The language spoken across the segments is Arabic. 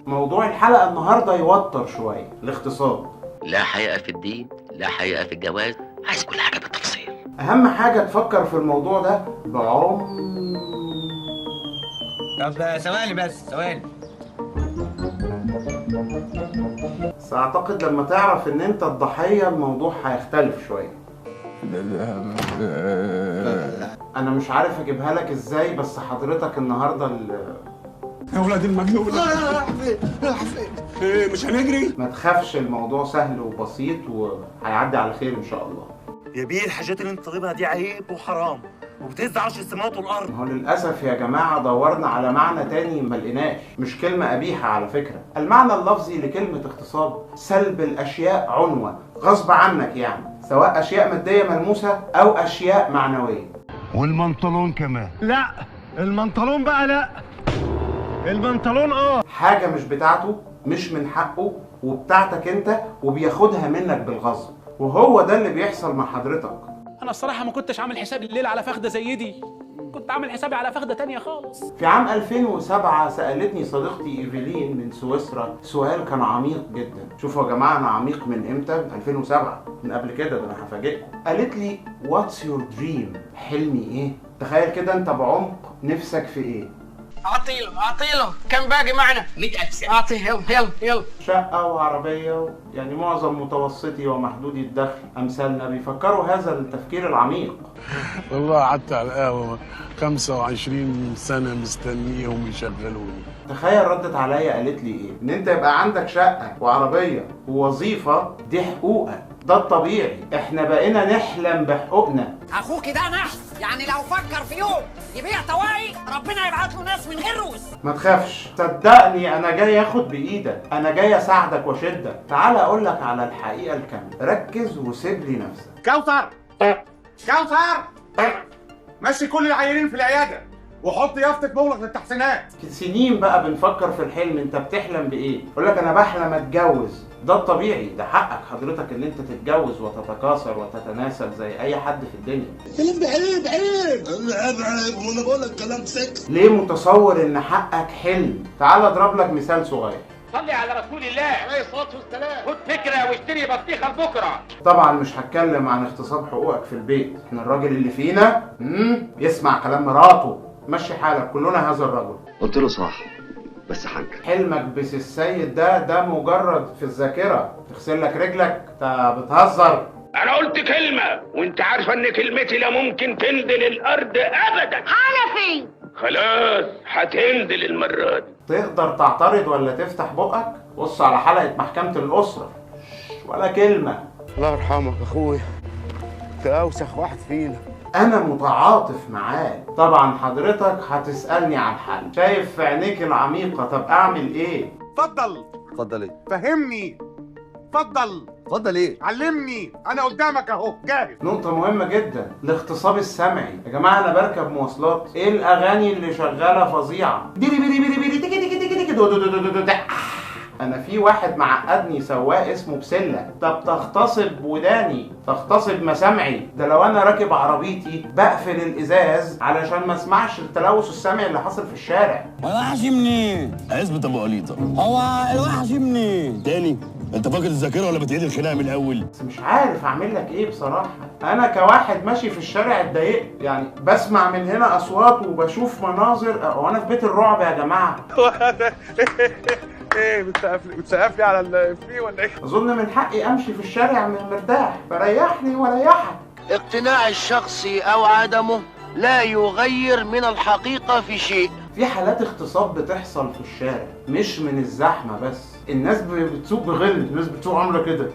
موضوع الحلقة النهاردة يوتر شوية، الاغتصاب. لا حقيقة في الدين، لا حقيقة في الجواز، عايز كل حاجة بالتفصيل. أهم حاجة تفكر في الموضوع ده بعمق. طب ثواني بس ثواني. بس أعتقد لما تعرف إن أنت الضحية الموضوع هيختلف شوية. أنا مش عارف أجيبها لك إزاي، بس حضرتك النهاردة يا ولاد المجنون. راح فين؟ راح فين؟ إيه مش هنجري؟ ما تخافش، الموضوع سهل وبسيط وهيعدي على خير إن شاء الله. يا بيه الحاجات اللي انت طالبها دي عيب وحرام وبتهز عرش السماوات والارض. هو للأسف يا جماعة دورنا على معنى تاني ما لقيناش، مش كلمة قبيحة على فكرة. المعنى اللفظي لكلمة اغتصاب سلب الأشياء عنوة غصب عنك، يعني سواء أشياء مادية ملموسة أو أشياء معنوية. والبنطلون كمان. لا البنطلون بقى لا، البنطلون حاجة مش بتاعته، مش من حقه، وبتاعتك انت، وبياخدها منك بالغصب، وهو ده اللي بيحصل مع حضرتك. انا الصراحه ما كنتش عامل حسابي الليله على فخده زي دي، كنت عامل حسابي على فخده تانية خالص. في عام 2007 سألتني صديقتي إيفلين من سويسرا سؤال كان عميق جدا. شوفوا يا جماعة أنا عميق من إمتى؟ 2007، من قبل كده، ده أنا هفاجئكم. قالت لي What's your dream؟ حلمي إيه؟ تخيل كده أنت بعمق، نفسك في إيه؟ اعطيله كم باقي معنا؟ 100,000 سنة. اعطيه يلا. شقة وعربية، يعني معظم متوسطي ومحدودي الدخل أمثالنا بيفكروا هذا التفكير العميق. والله قعدت على القهوة 25 سنة مستنيهم يشغلوني. تخيل ردت عليا قالت لي ايه؟ ان انت يبقى عندك شقة وعربية ووظيفة، دي حقوقك، ده الطبيعي. احنا بقينا نحلم بحقوقنا. اخوك ده نحس، يعني لو فكر في يوم يبيع طواعي ربنا يبعت له ناس من غير روس. ما تخافش، صدقني انا جاي اخد بايدك، انا جاي اساعدك واشدك. تعال اقول لك على الحقيقة الكاملة، ركز وسيب لي نفسك. كوثر مشي كل العيانين في العيادة وحط يافطة مغلق للتحسينات. سنين بقى بنفكر في الحلم. انت بتحلم بايه؟ اقول لك انا بحلم اتجوز، ده الطبيعي، ده حقك حضرتك ان انت تتجوز وتتكاثر وتتناسل زي اي حد في الدنيا. كلام ده عيب وانا بقول لك كلام سكس. ليه متصور ان حقك حلم؟ تعال اضرب لك مثال صغير. صلي على رسول الله عليه الصلاه والسلام. خد فكره واشتري بطيخه لبكره. طبعا مش هتكلم عن اغتصاب حقوقك في البيت، احنا الراجل اللي فينا يسمع كلام مراته. مشي حالك، كلنا هذا الرجل. قلت له صح بس حنك. حلمك بس السيد ده مجرد في الذاكرة، تغسل لك رجلك، انت بتهزر. انا قلت كلمه وانت عارفه ان كلمتي لا ممكن تنزل الارض ابدا. حنفي خلاص هتنزل المره دي. تقدر تعترض ولا تفتح بقك؟ بص على حلقة محكمة الأسرة، ولا كلمة. الله يرحمك اخويا، انت اوسخ واحد فينا. أنا متعاطف معاه. طبعا حضرتك هتسألني عن حل، شايف في عينيك العميقة. طب أعمل إيه؟ اتفضل ايه؟ فهمني. اتفضل ايه؟ علمني، انا قدامك اهو جاهز. نقطة مهمة جدا، الاغتصاب السمعي. يا جماعة أنا بركب مواصلات، إيه الأغاني اللي شغالة فظيعة؟ بيري بيري بيري بيري تيكي تيكي تيكي تيكي دو دو دو دو دو دو. أنا في واحد معقدني سواق اسمه بسلة. طب تغتصب وداني، تغتصب مسامعي. ده لو أنا راكب عربيتي بقفل الإزاز علشان ما اسمعش التلوث السمعي اللي حاصل في الشارع. الوحش منين؟ عزبة ابو قليطة. هو الوحش منين؟ تاني انت فاكر الذاكرة ولا بتعيد الخناقة من الاول؟ بس مش عارف أعمل لك إيه بصراحة. أنا كواحد ماشي في الشارع اتضايقت، يعني بسمع من هنا أصوات وبشوف مناظر. وأنا في بيت الرعب يا جماعة. ايه بتسقف لي على الفي ولا ايه؟ أظن من حقي أمشي في الشارع مرتاح، فريحني وريحك. اقتناع الشخص او عدمه لا يغير من الحقيقة في شيء. في حالات اغتصاب بتحصل في الشارع، مش من الزحمة بس. الناس بتسوق بغل، الناس بتسوق عاملة كده،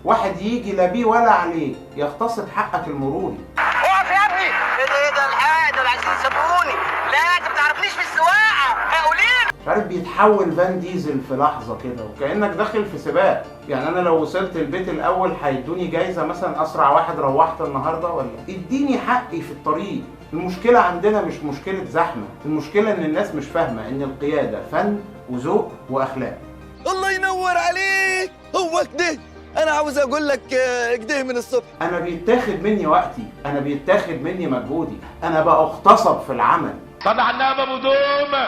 واحد يجي لا بيه ولا عليه يغتصب حقك المروري. اقف يا ابني. ايه ده الحاجه دول عايزين يسابقوني. لا انت ما بتعرفنيش في السواقه، قولين. مش عارف، بيتحول فان ديزل في لحظة كده وكأنك داخل في سباق. يعني أنا لو وصلت البيت الأول هيدوني جايزة مثلا أسرع واحد روحت النهاردة، ولا اديني حقي في الطريق. المشكلة عندنا مش مشكلة زحمة، المشكلة إن الناس مش فاهمة إن القيادة فن وذوق وأخلاق. الله ينور عليك، هو كده. أنا عاوز أقول لك كده من الصبح. أنا بيتاخد مني وقتي، أنا بيتاخد مني مجهودي، أنا بأغتصب في العمل. صل على النبي ابو دومه.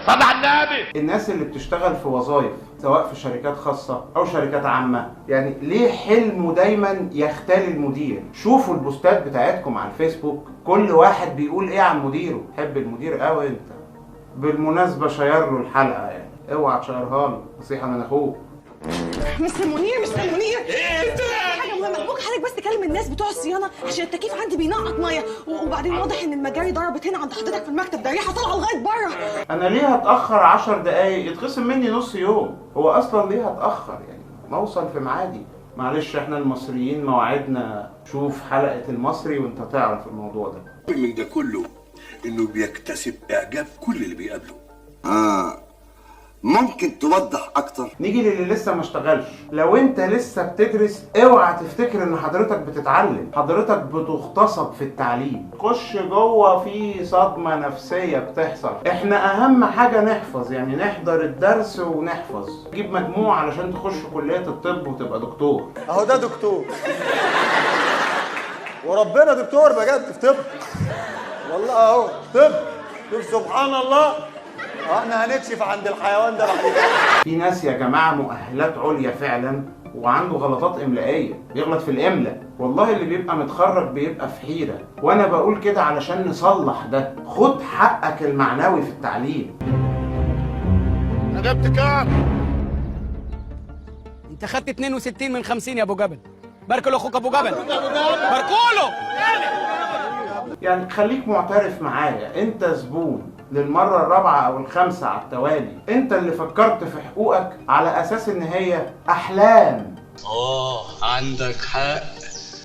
صل على النبي. الناس اللي بتشتغل في وظائف سواء في شركات خاصة أو شركات عامة، يعني ليه حلمه دايما يختال المدير؟ شوفوا البوستات بتاعتكم على الفيسبوك، كل واحد بيقول إيه عن مديره. حب المدير قوي أنت. بالمناسبة شير له الحلقة، يعني اوعى تشيرها له، نصيحة من أخوك. مستر منير ايه ده؟ حاجه مهمه، ممكن حضرتك بس تكلم الناس بتوع الصيانه عشان التكييف عندي بينقط ميه، وبعدين واضح ان المجاري ضربت هنا عند حضرتك في المكتب، ده ريحه طالعه لغايه بره. انا ليه هتاخر 10 دقايق؟ يتخصم مني نص يوم. هو اصلا ليه هتاخر؟ يعني ما اوصل في ميعادي. معلش احنا المصريين مواعيدنا. شوف حلقه المصري وانت تعرف الموضوع ده. من ده كله انه بيكتسب اعجاب كل اللي بيقابله. ممكن توضح اكتر؟ نيجي للي لسه ما اشتغلش. لو انت لسه بتدرس اوعى تفتكر ان حضرتك بتتعلم، حضرتك بتغتصب في التعليم. خش جوه في صدمة نفسية بتحصل. احنا اهم حاجة نحفظ، يعني نحضر الدرس ونحفظ. جيب مجموع علشان تخش كلية الطب وتبقى دكتور. اهو ده دكتور وربنا دكتور بجد في طب والله. اهو طب، شوف سبحان الله. احنا هنكشف عند الحيوان ده بعد كده. في ناس يا جماعه مؤهلات عليا فعلا وعنده غلطات املائيه، بيغلط في الاملاء. والله اللي بيبقى متخرج بيبقى في حيره، وانا بقول كده علشان نصلح ده. خد حقك المعنوي في التعليم. انا جبت كام؟ انت خدت 62 من 50 يا ابو جبل. بارك له اخوك ابو جبل، باركوا يعني خليك معترف معايا، انت زبون للمرة الرابعة أو الخامسة على التوالي. أنت اللي فكرت في حقوقك على أساس إن هي أحلام. عندك حق.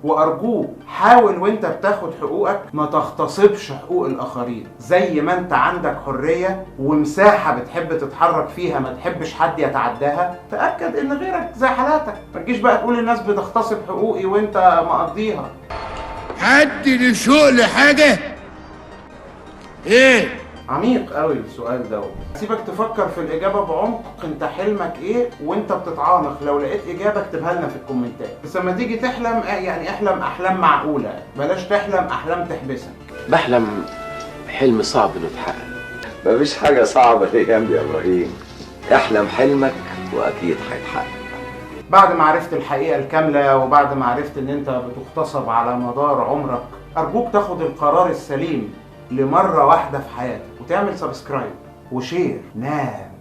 وأرجوك حاول وأنت بتاخد حقوقك ما تغتصبش حقوق الآخرين. زي ما أنت عندك حرية ومساحة بتحب تتحرك فيها ما تحبش حد يتعداها، تأكد إن غيرك زي حالاتك. ما تجيش بقى تقول الناس بتغتصب حقوقي وأنت مقضيها. حد لشوق لحاجة؟ ايه؟ عميق قوي السؤال دوت. سيبك تفكر في الإجابة بعمق. أنت حلمك إيه وأنت بتتعانق؟ لو لقيت إجابة اكتبها لنا في الكومنتات. بس لما تيجي تحلم يعني احلم أحلام معقولة، بلاش تحلم أحلام تحبسك. بحلم حلم صعب انه يتحقق. مفيش حاجة صعبة الأيام دي يا إبراهيم. احلم حلمك وأكيد هيتحقق. بعد ما عرفت الحقيقة الكاملة وبعد ما عرفت إن أنت بتغتصب على مدار عمرك، أرجوك تاخد القرار السليم لمرة واحدة في حياتك وتعمل سبسكرايب وشير. نام.